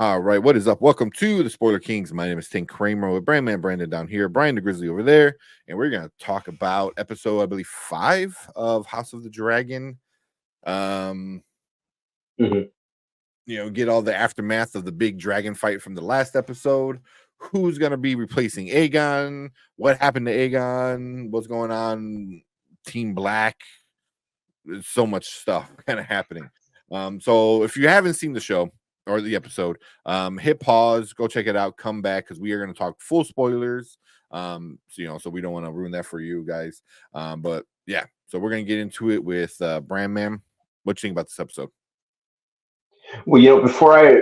All right, what is up? Welcome to the Spoiler Kings. My name is Tim Kramer with Brandman Brandon down here, Brian the Grizzly over there, and we're gonna talk about episode, I believe, 5 of House of the Dragon. Um, Mhm. Get all the aftermath of the big dragon fight from the last episode. Who's gonna be replacing Aegon? What happened to Aegon? What's going on? Team Black. There's so much stuff kind of happening. So if you haven't seen the show or the episode, hit pause, go check it out, come back because we are going to talk full spoilers. So we don't want to ruin that for you guys. But yeah, so we're going to get into it with Brandman. What do you think about this episode? Well, before I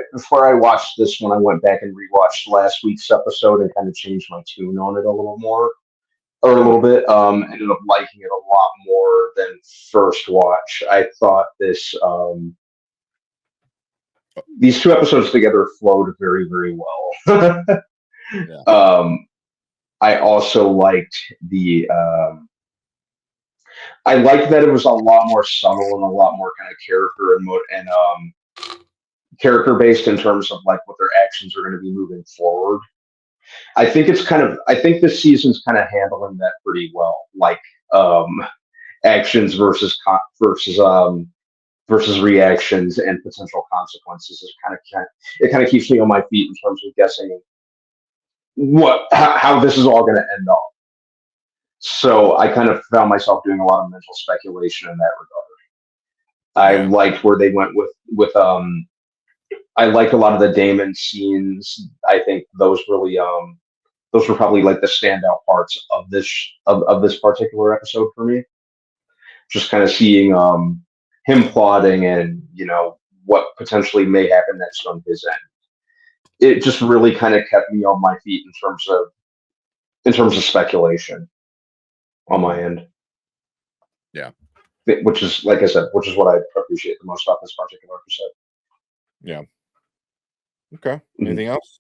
watched this one, I went back and rewatched last week's episode and kind of changed my tune on it a little more, or a little bit. Ended up liking it a lot more than first watch. I thought these two episodes together flowed very, very well. Yeah. I also liked I liked that it was a lot more subtle and a lot more kind of character based in terms of like what their actions are going to be moving forward. I think this season's kind of handling that pretty well, like um, actions versus reactions and potential consequences. It kind of keeps me on my feet in terms of guessing how this is all going to end up. So I kind of found myself doing a lot of mental speculation in that regard. I liked where they went with I liked a lot of the Damon scenes. I think those were probably like the standout parts of this particular episode for me. Just kind of seeing him plotting and what potentially may happen next on his end. It just really kind of kept me on my feet in terms of speculation on my end. Yeah. Which is, like I said, which is what I appreciate the most about this particular episode. Yeah. Okay. Anything else?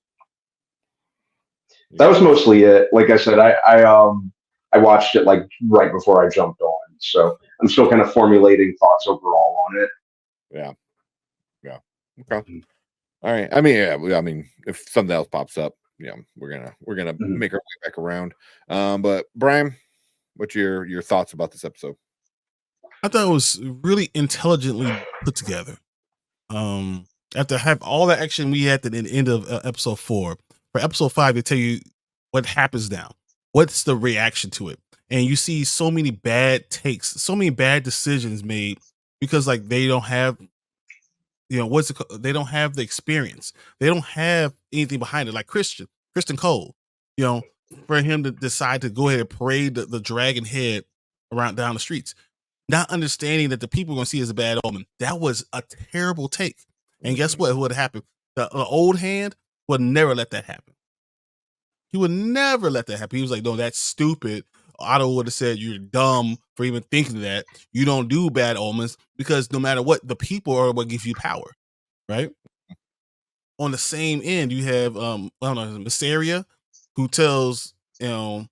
That was mostly it. Like I said, I watched it like right before I jumped on, so I'm still kind of formulating thoughts overall on it. Yeah. Okay. All right. I mean, if something else pops up, we're gonna make our way back around. But Brian, what's your thoughts about this episode? I thought it was really intelligently put together. After have all the action we had at the end of episode 4, for episode 5, they tell you what happens now. What's the reaction to it? And you see so many bad takes, so many bad decisions made because like they don't have, they don't have the experience. They don't have anything behind it. Like Christian Cole, for him to decide to go ahead and parade the dragon head around down the streets, not understanding that the people are going to see it as a bad omen. That was a terrible take. And guess what would happen? The old hand would never let that happen. He would never let that happen. He was like, no, that's stupid. Otto would have said, you're dumb for even thinking that. You don't do bad omens because no matter what, the people are what gives you power, right? On the same end, you have Mysaria, who tells Rhaenyra,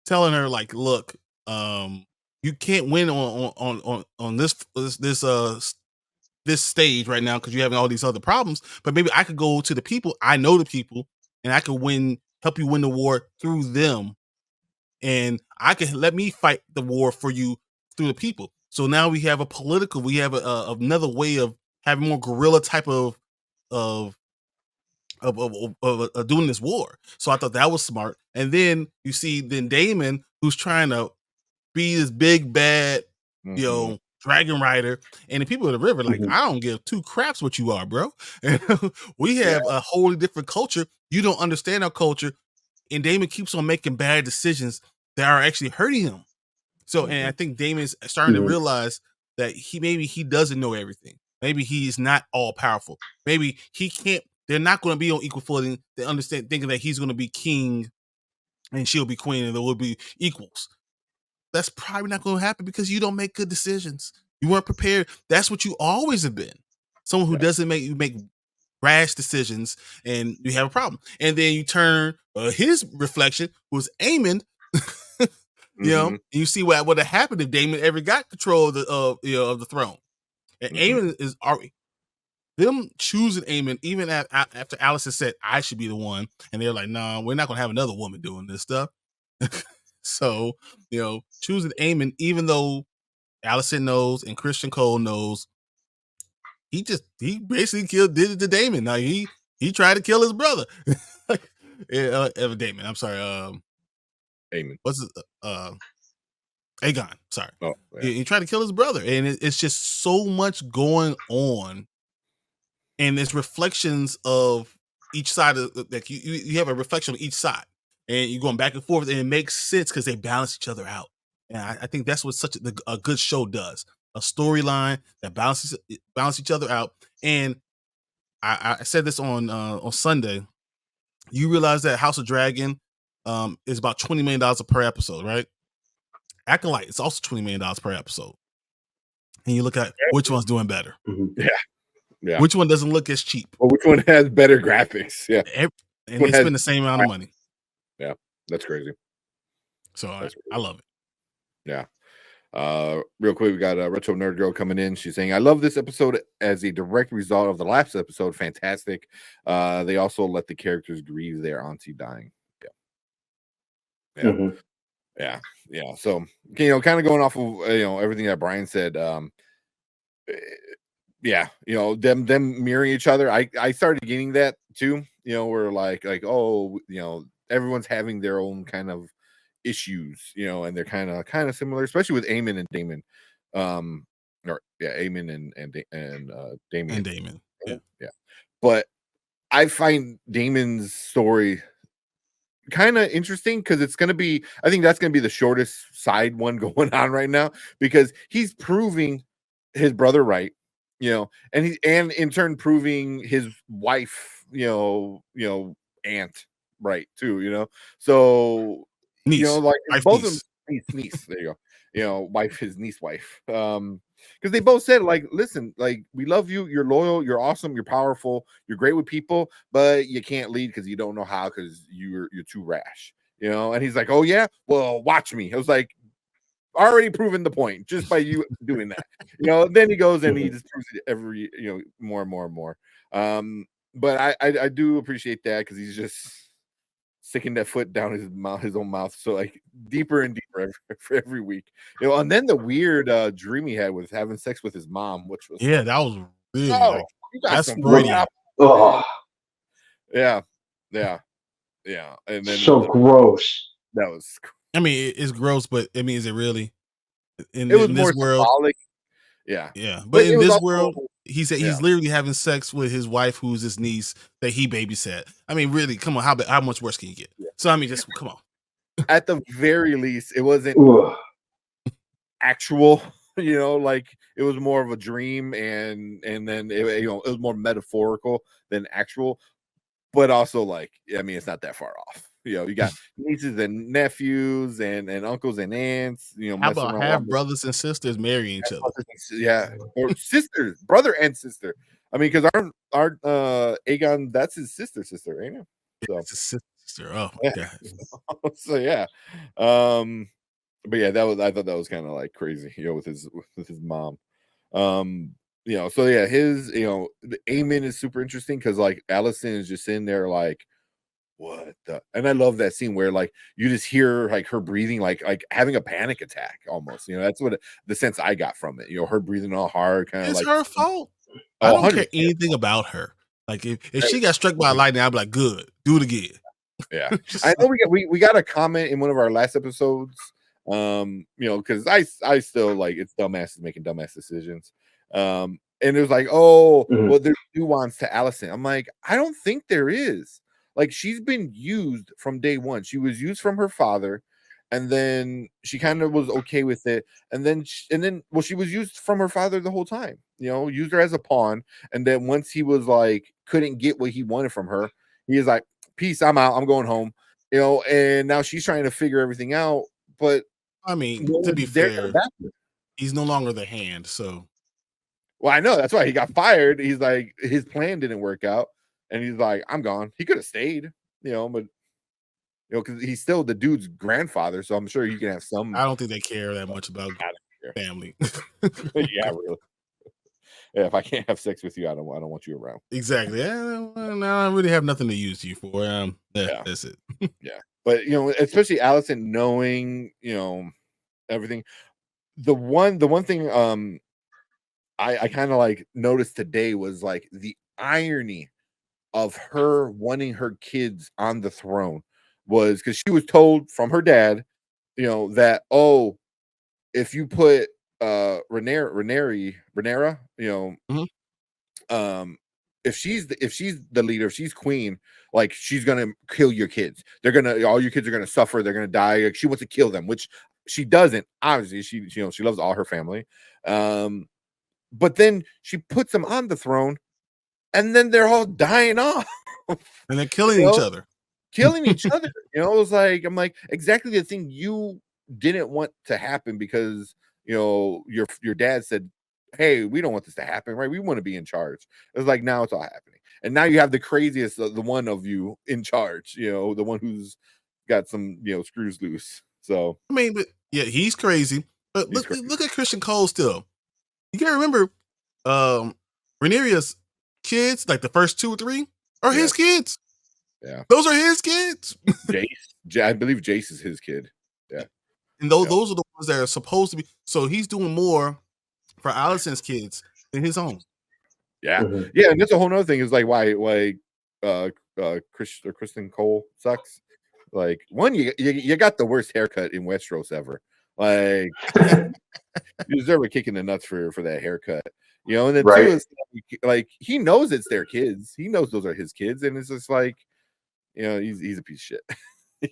telling her like, look, you can't win on this stage right now because you're having all these other problems. But maybe I could go to the people. I know the people, and I could help you win the war through them, and I can let me fight the war for you through the people. So now we have another way of having more guerrilla type of doing this war. So I thought that was smart. And then you see Damon, who's trying to be this big bad, dragon rider, and the people of the river like, I don't give 2 craps what you are, bro. We have a wholly different culture. You don't understand our culture, and Damon keeps on making bad decisions that are actually hurting him. So, and I think Damon's starting to realize that he doesn't know everything. Maybe he's not all powerful. Maybe he can't. They're not going to be on equal footing. They understand, thinking that he's going to be king and she'll be queen, and there will be equals. That's probably not going to happen because you don't make good decisions. You weren't prepared. That's what you always have been. Someone who doesn't make rash decisions, and you have a problem. And then you turn his reflection was Aemon. And you see what would have happened if Daemon ever got control of the throne. And Aemon is already them choosing Eamon, even after Allison said I should be the one, and they're like, "No, we're not gonna have another woman doing this stuff." So, choosing Eamon, even though Allison knows and Christian Cole knows, he basically did it to Damon. Now he tried to kill his brother. Damon, I'm sorry. Amen. What's it? Aegon. Sorry. Oh, yeah. He tried to kill his brother, and it's just so much going on, and it's reflections of each side of like you have a reflection on each side, and you're going back and forth, and it makes sense because they balance each other out. And I think that's what such a good show does: a storyline that balance each other out. And I said this on Sunday. You realize that House of Dragon is about $20 million per episode, right? Acolyte, it's also $20 million per episode. And you look at which one's doing better. Mm-hmm. Yeah. Which one doesn't look as cheap? Well, which one has better graphics? Yeah. And they spend the same amount of money. Yeah. That's crazy. So I love it. Yeah. Real quick, we got a Retro Nerd Girl coming in. She's saying, I love this episode as a direct result of the last episode. Fantastic. They also let the characters grieve their auntie dying. Yeah. Mm-hmm. Yeah. So, kind of going off of, everything that Brian said, yeah, them mirroring each other. I started getting that too, where like, oh, everyone's having their own kind of issues, and they're kind of similar, especially with Eamon and Damon. Eamon and Damien. And Damon. Yeah. But I find Damon's story kind of interesting because I think that's going to be the shortest side one going on right now, because he's proving his brother right, and in turn proving his wife, aunt right too, so niece. like Wife, both niece. of them, niece, there you go, wife, his niece wife, because they both said, like, listen, like, we love you, you're loyal, you're awesome, you're powerful, you're great with people, but you can't lead because you don't know how, because you're too rash, and he's like, oh yeah, well, watch me. I was like, already proven the point just by you doing that, then he goes and he just proves it every, more and more and more. But I do appreciate that, because he's just sticking that foot down his own mouth, so like deeper and deeper every week, and then the weird dream he had with having sex with his mom, which was that was really you got that's some Brody. Oh, yeah, and then so gross. That was, I mean, it's gross, but I mean, is it really? It was more this world, symbolic. Yeah, but in it was this also, world, he's literally having sex with his wife, who's his niece that he babysat. I mean, really, come on, how much worse can you get? So I mean, just come on. At the very least, it wasn't actual, like it was more of a dream, and then it was more metaphorical than actual, but also, like, I mean, it's not that far off. You got nieces and nephews and uncles and aunts, How about have brothers and sisters marrying each other? Yeah, or sisters, brother and sister. I mean, because our Aegon, that's his sister, ain't it? So it's his sister. Oh my god. So yeah, but yeah, I thought that was kind of like crazy, with his mom. So yeah, his, the Aemon is super interesting, because like Allison is just in there like, what the, and I love that scene where like you just hear like her breathing, like having a panic attack almost. That's what the sense I got from it. Her breathing all hard, kind of It's like her fault. Oh, I don't 100%. care anything about her. Like if she got struck by lightning, I'd be like, good, do it again. Yeah, I know we got a comment in one of our last episodes, because I still like, it's dumbasses making dumbass decisions, and it was like, oh, well, there's nuance to Allison. I'm like, I don't think there is. Like, she's been used from day one. She was used from her father, and then she kind of was okay with it, and then well, she was used from her father the whole time. Used her as a pawn, and then once he was like, couldn't get what he wanted from her, he is like, peace, I'm out, I'm going home. And now she's trying to figure everything out. But I mean, to be fair, he's no longer the hand. So, well, I know that's why he got fired. He's like, his plan didn't work out, and he's like, I'm gone. He could have stayed, but because he's still the dude's grandfather, so I'm sure he can have some. I don't think they care that much about family. Yeah, really. if I can't have sex with you, I don't want you around. Exactly. Yeah, well, I really have nothing to use you for. Yeah. That's it. Yeah. But especially Allison knowing, everything. The one thing I kind of like noticed today was like the irony of her wanting her kids on the throne was because she was told from her dad, that if you put Renera, Mhm. if she's the leader, if she's queen, like she's gonna kill your kids. All your kids are gonna suffer. They're gonna die. Like, she wants to kill them, which she doesn't. Obviously, she loves all her family. But then she puts them on the throne, and then they're all dying off. And they're you killing each know, other. killing each other. It was like I'm like exactly the thing you didn't want to happen because your dad said, "Hey, we don't want this to happen, right? We want to be in charge." It's like now it's all happening, and now you have the craziest, the one of you in charge. The one who's got some screws loose. So I mean, but yeah, he's crazy. But he's look at Christian Cole still. You gotta remember, Rhaenyra's kids, like the first 2 or 3, are his Yes. kids. Yeah. Those are his kids. I believe Jace is his kid. Yeah. And those are the ones that are supposed to be. So he's doing more for Allison's kids than his own. Yeah. Mhm. Yeah. And that's a whole nother thing is like why Kristen Cole sucks. Like one, you got the worst haircut in Westeros ever. Like you deserve a kick in the nuts for that haircut. And then Right. two is like he knows it's their kids. He knows those are his kids, and it's just like he's a piece of shit.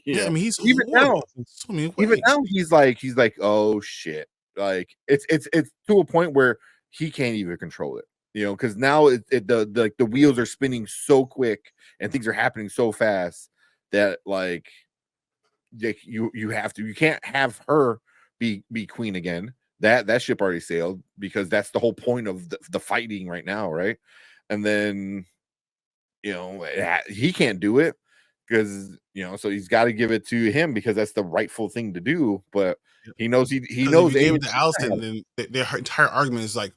Yeah, I mean he's even now, horrible in so many even ways. now he's like, oh shit. Like it's to a point where he can't even control it. Because now the wheels are spinning so quick and things are happening so fast that like you can't have her be queen again. That ship already sailed because that's the whole point of the fighting right now, right? And then he can't do it because so he's got to give it to him because that's the rightful thing to do. But he knows he Because if knows you gave it to Allison, then their entire argument is like,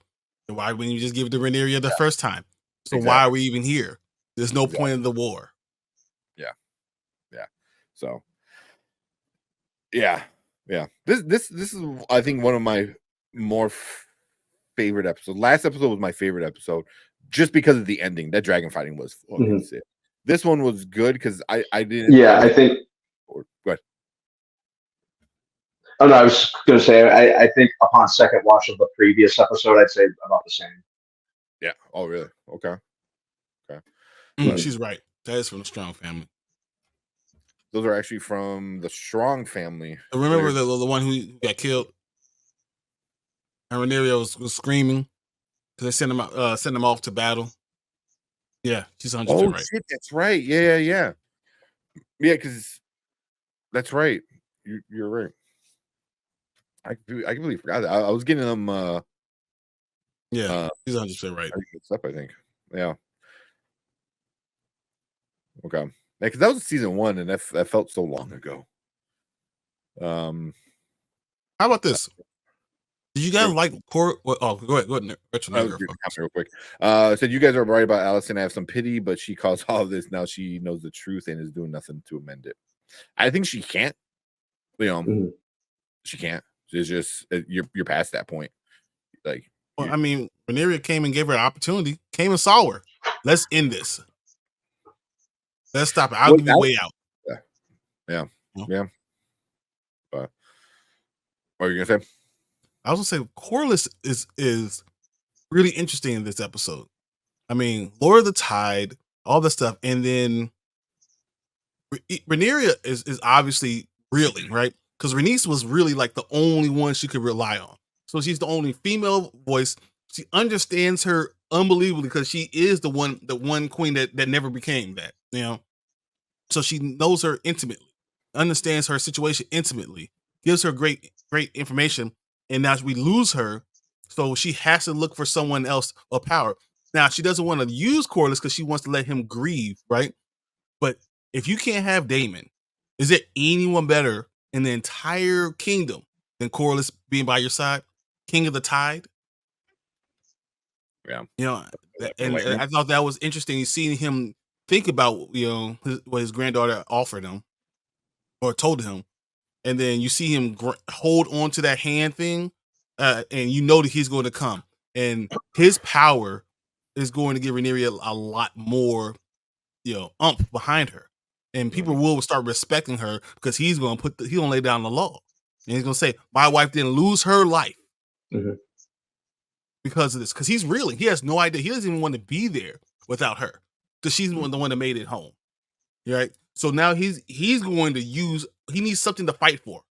why wouldn't you just give it to Rhaenyra the first time? So why are we even here? There's no point in the war. Yeah. So yeah. This is I think one of my more favorite episodes. Last episode was my favorite episode just because of the ending. That dragon fighting was fucking sick. This one was good because I didn't. Yeah, I think. Go ahead. Oh no, I was going to say I think upon second watch of the previous episode, I'd say about the same. Yeah. Oh, really? Okay. She's right. That is from the Strong family. Those are actually from the Strong family. Remember the one who got killed? And Rhaenyra was screaming because they sent him off to battle. Yeah, she's 100% right. Shit, that's right. Yeah. Because that's right. You're right. I completely forgot that. I was getting them. Yeah, she's 100% right. Up, I think. Yeah. Okay. Because that was season 1, and that felt so long ago. How about this? Did you guys like Cor? Oh, go ahead. Real quick. Said you guys are right about Allison. I have some pity, but she caused all of this. Now she knows the truth and is doing nothing to amend it. I think she can't. She can't. It's just you're past that point. Like, well, I mean, Rhaenyra came and gave her an opportunity. Came and saw her. Let's end this. Let's stop it. I'll give you a way out. Yeah. But what are you gonna say? I was gonna say Corlys is really interesting in this episode. I mean, Lord of the Tide, all this stuff, and then Rhaenyra is obviously reeling, right? Because Rhaenys was really like the only one she could rely on. So she's the only female voice. She understands her unbelievably because she is the one queen that never became that, So she knows her intimately, understands her situation intimately, gives her great information, and now we lose her, so she has to look for someone else of power. Now she doesn't want to use Corlys because she wants to let him grieve, right? But if you can't have Daemon, is there anyone better in the entire kingdom than Corlys being by your side, King of the Tide? Yeah. You know, and Lightning. I thought that was interesting. Seeing him think about, you know, what his granddaughter offered him or told him, and then you see him hold on to that hand thing, and you know that he's going to come, and his power is going to give Rhaenyra a lot more, you know, umph behind her, and people will start respecting her because he's going to he's going to lay down the law, and he's going to say, my wife didn't lose her life because of this, because he's reeling. He has no idea. He doesn't even want to be there without her because she's the one that made it home, right? So now he's going to use. He needs something to fight for.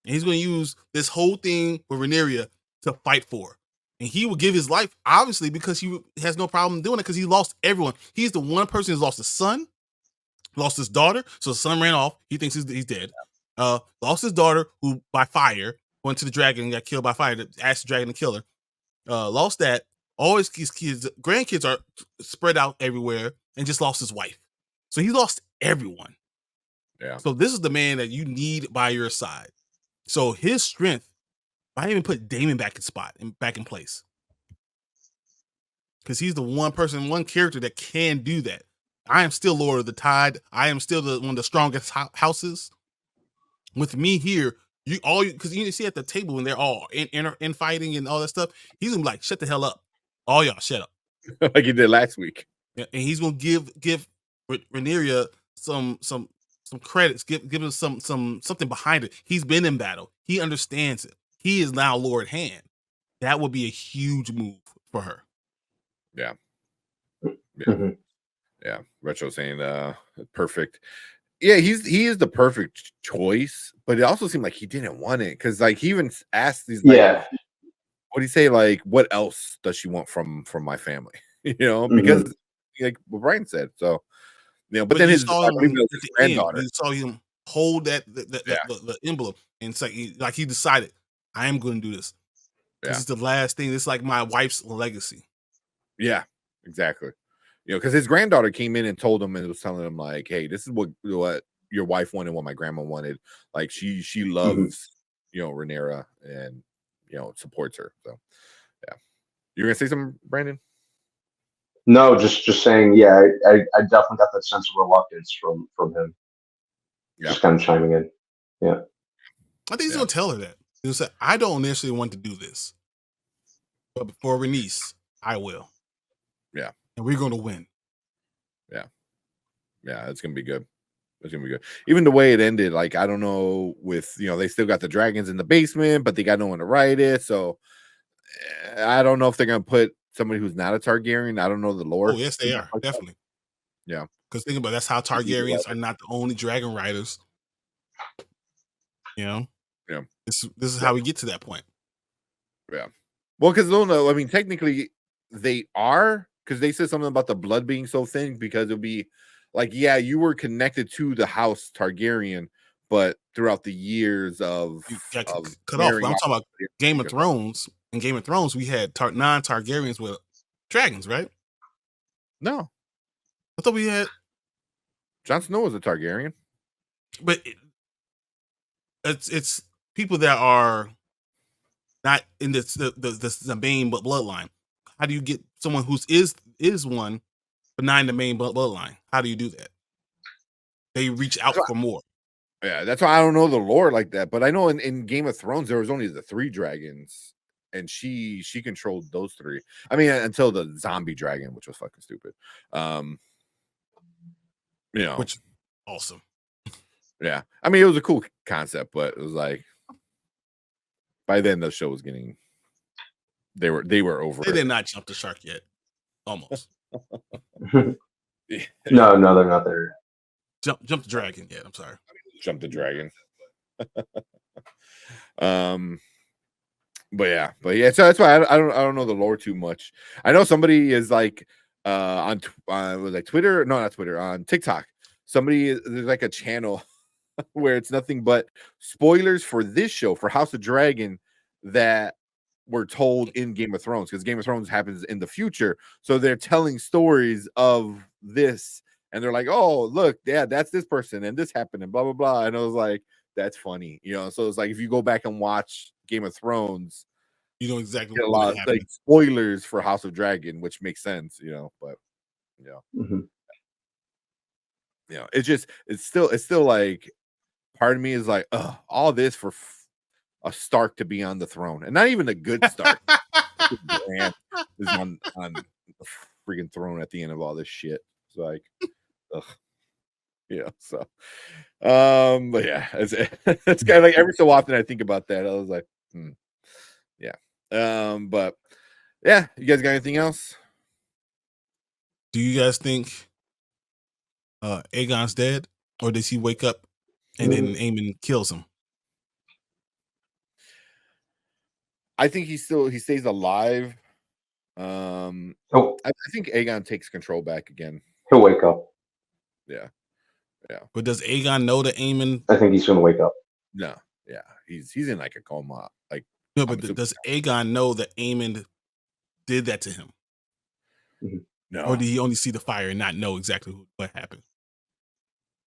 And he's going to use this whole thing with Rhaenyra to fight for. And he will give his life, obviously, because he has no problem doing it because he lost everyone. He's the one person who's lost his son, lost his daughter. So the son ran off. He thinks he's dead. Lost his daughter, who by fire went to the dragon and got killed by fire. Asked the dragon to kill her. Lost that. All his kids, grandkids are spread out everywhere, and just lost his wife. So he lost everyone. Yeah. So this is the man that you need by your side. So his strength, I even put Damon back in spot and back in place, because he's the one person, one character that can do that. I am still Lord of the Tide. I am still one of the strongest houses. With me here, because you see at the table when they're all in fighting and all that stuff, he's gonna be like, shut the hell up, all y'all, shut up, like he did last week. and he's gonna give Rhaenyra some credits, give him something behind it. He's been in battle. He understands it. He is now Lord Hand. That would be a huge move for her. Yeah. Yeah. Yeah. Retro saying perfect. Yeah, he is the perfect choice, but it also seemed like he didn't want it, because like he even asked these what do you say, like, what else does she want from my family? You know, because like what Brian said. So you know, but then you his, saw I him believe it was at his the granddaughter. end. You saw him hold the emblem, and it's like he decided, I am going to do this. This is the last thing. This is like my wife's legacy. Yeah, exactly. You know, because his granddaughter came in and told him, and was telling him like, "Hey, this is what your wife wanted, what my grandma wanted. Like she loves you know Rhaenyra, and you know supports her." So yeah, you're gonna say something, Brandon? No, just saying. Yeah, I definitely got that sense of reluctance from him. Yeah. Just kind of chiming in. Yeah, I think he's gonna tell her that. He'll say, I don't necessarily want to do this, but for Rhaenys, I will. Yeah, and we're gonna win. Yeah, it's gonna be good. It's gonna be good. Even the way it ended, like I don't know, with you know they still got the dragons in the basement, but they got no one to ride it. So I don't know if they're gonna put somebody who's not a Targaryen. I don't know the lore. Oh yes, they are definitely. Yeah, because think about it, that's how Targaryens are not the only dragon riders. You know. Yeah. This is how we get to that point. Yeah. Well, because no, I mean technically they are, because they said something about the blood being so thin, because it'll be like, yeah, you were connected to the house Targaryen, but throughout the years of You got cut off. marrying I'm talking about Game of off. Thrones. In Game of Thrones, we had non-Targaryens with dragons, right? No, I thought we had. Jon Snow was a Targaryen, But it's people that are not in the main bloodline. How do you get someone who's is one, but not in the main bloodline? How do you do that? They reach out for more. Yeah, that's why I don't know the lore like that. But I know in Game of Thrones there was only the 3 dragons, and she controlled those 3. I mean, until the zombie dragon, which was fucking stupid. You know, Which awesome. Yeah, I mean it was a cool concept, but it was like by then the show was getting they were over. They did not jump the shark yet. Almost. No, they're not there. Jump the dragon yet. I'm sorry. Jump the dragon. But yeah, so that's why I don't know the lore too much. I know somebody is like on was like Twitter, no, not Twitter, on TikTok. There's like a channel where it's nothing but spoilers for this show, for House of Dragon, that were told in Game of Thrones, because Game of Thrones happens in the future. So they're telling stories of this, and they're like, oh, look, yeah, that's this person, and this happened, and blah, blah, blah. And I was like, that's funny, you know. So it's like if you go back and watch Game of Thrones, You know exactly get a what's lot going of to happen. like spoilers for House of Dragon, which makes sense, but Mhm. it's still like part of me is like, all this for a Stark to be on the throne, and not even a good Stark. Grant is on the freaking throne at the end of all this shit. It's like, ugh. So but yeah, it's kind of like every so often I think about that. I was like, yeah. But yeah, you guys got anything else? Do you guys think Aegon's dead, or does he wake up and then Aemon kills him? I think he stays alive. He'll I think Aegon takes control back again. he'll wake up. Yeah. But does Aegon know that Aemon? I think he's going to wake up. No. Yeah. He's in like a coma. Like, No, I'm but assuming- does Aegon know that Aemon did that to him, no. or did he only see the fire and not know exactly what happened?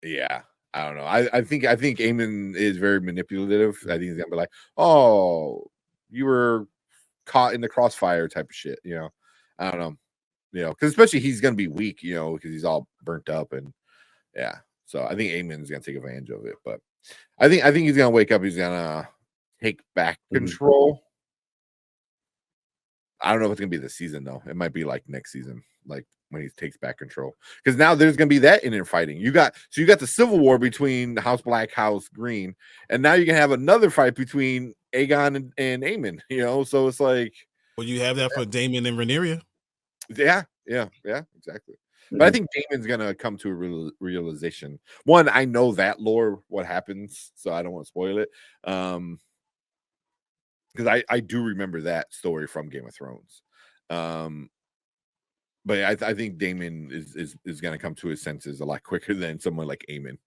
Yeah. I don't know. I think Aemon is very manipulative. I think he's gonna be like, "Oh, you were caught in the crossfire," type of shit. I don't know. Because especially he's gonna be weak. Because he's all burnt up, and yeah. So I think Aemon's gonna take advantage of it. But I think he's gonna wake up. He's gonna take back control. I don't know if it's gonna be this season though. It might be like next season, like when he takes back control. Because now there's gonna be that fighting. You got the civil war between House Black, House Green, and now you can have another fight between Aegon and Aemon. So it's like, Well, you have that for Daemon and Rhaenyra. yeah, exactly. But I think Daemon's gonna come to a realization. One, I know that lore, what happens, so I don't want to spoil it. Because I do remember that story from Game of Thrones. But I think Daemon is going to come to his senses a lot quicker than someone like Aemon.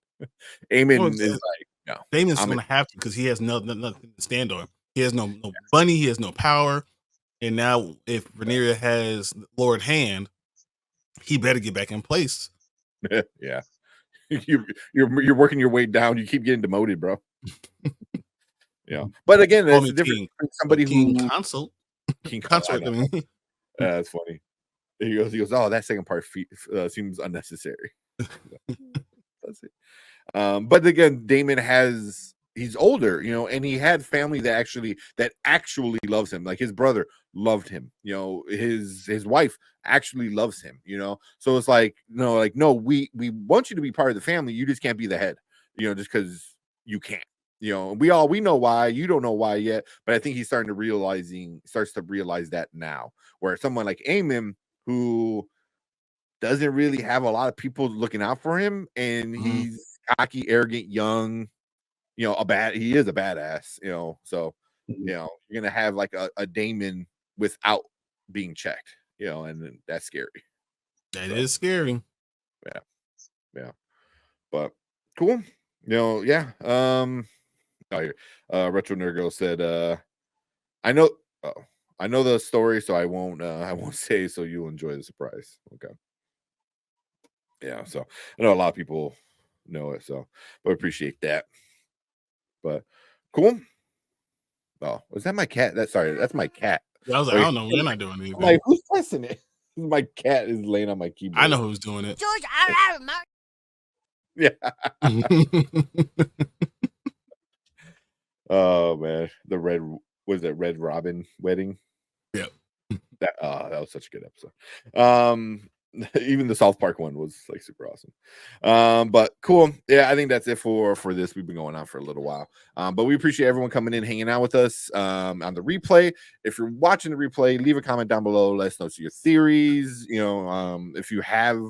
Aemon is like, no. Daemon's going to have to, because he has nothing to stand on. He has no money. He has no power. And now, if Rhaenyra has Lord Hand, he better get back in place. Yeah, you're working your way down. You keep getting demoted, bro. But again, that's the difference between somebody who consort. King Consort. That's funny. He goes, oh, that second part seems unnecessary. That's it. But again, Daemon he's older, and he had family that actually loves him. Like his brother loved him, his wife actually loves him, so it's like, no, we want you to be part of the family. You just can't be the head, just because you can't. We know why. You don't know why yet, but I think he's starts to realize that now, where someone like Aemon, who doesn't really have a lot of people looking out for him, and he's cocky, arrogant, young, he is a badass, so you're gonna have like a Daemon without being checked, and that's scary. That is scary. Yeah. But cool. Yeah. Retro Nergo said, I know the story, so I won't say, so you'll enjoy the surprise. Okay. Yeah, so I know a lot of people know it, so but appreciate that. But cool. Oh, was that my cat? That's my cat. I was like, I don't know. We're not doing anything. I'm like, who's pressing it? My cat is laying on my keyboard. I know who's doing it. George, Yeah. Oh man, Red Robin wedding? Yep. That was such a good episode. Even the South Park one was like super awesome. But cool. Yeah, I think that's it for this. We've been going on for a little while. But we appreciate everyone coming in, hanging out with us on the replay. If you're watching the replay, leave a comment down below. Let us know your theories. If you have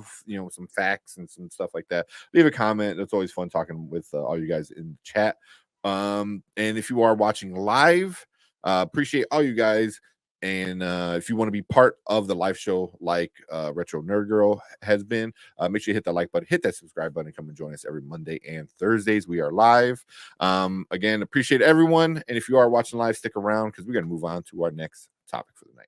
some facts and some stuff like that, leave a comment. It's always fun talking with all you guys in the chat. And if you are watching live, appreciate all you guys. And if you want to be part of the live show like Retro Nerd Girl has been, make sure you hit that like button, hit that subscribe button, come and join us every Monday and Thursdays. We are live. Again, appreciate everyone. And if you are watching live, stick around because we're going to move on to our next topic for the night.